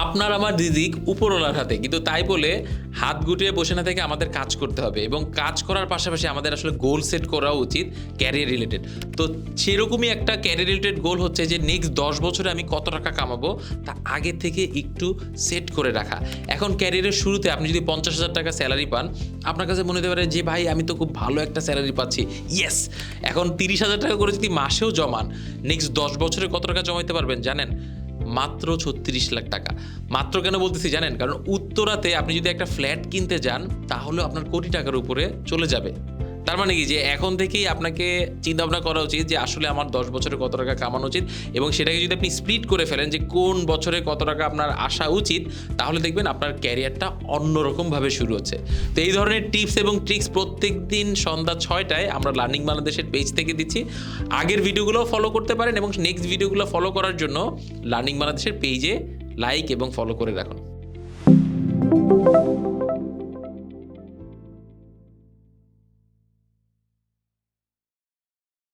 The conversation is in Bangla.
আপনার আমার দিদিক উপরওয়ালার হাতে, কিন্তু তাই বলে হাত গুটিয়ে বসে না থেকে আমাদের কাজ করতে হবে এবং কাজ করার পাশাপাশি আমাদের আসলে গোল সেট করা উচিত ক্যারিয়ার রিলেটেড। তো সেরকমই একটা ক্যারিয়ার রিলেটেড গোল হচ্ছে যে নেক্সট 10 বছরে আমি কত টাকা কামাবো তা আগে থেকে একটু সেট করে রাখা। এখন ক্যারিয়ারের শুরুতে আপনি যদি 50,000 টাকা স্যালারি পান, আপনার কাছে মনে হতে পারে যে ভাই আমি তো খুব ভালো একটা স্যালারি পাচ্ছি, ইয়েস। এখন 30,000 টাকা করে যদি মাসেও জমান, নেক্সট 10 বছরে কত টাকা জমাইতে পারবেন জানেন? মাত্র 36 লাখ টাকা। মাত্র কেন বলতেছি জানেন? কারণ উত্তরাতে আপনি যদি একটা ফ্ল্যাট কিনতে যান তাহলেও আপনার কোটি টাকার উপরে চলে যাবে। তার মানে কি যে এখন থেকেই আপনাকে চিন্তাভাবনা করা উচিত যে আসলে আমার 10 বছরে কত টাকা কামানো উচিত, এবং সেটাকে যদি আপনি স্প্লিট করে ফেলেন যে কোন বছরে কত টাকা আপনার আসা উচিত, তাহলে দেখবেন আপনার ক্যারিয়ারটা অন্যরকমভাবে শুরু হচ্ছে। তো এই ধরনের টিপস এবং ট্রিক্স প্রত্যেকদিন সন্ধ্যা 6টায় আমরা লার্নিং বাংলাদেশের পেজ থেকে দিচ্ছি। আগের ভিডিওগুলো ফলো করতে পারেন এবং নেক্সট ভিডিওগুলো ফলো করার জন্য লার্নিং বাংলাদেশের পেজে লাইক এবং ফলো করে রাখুন।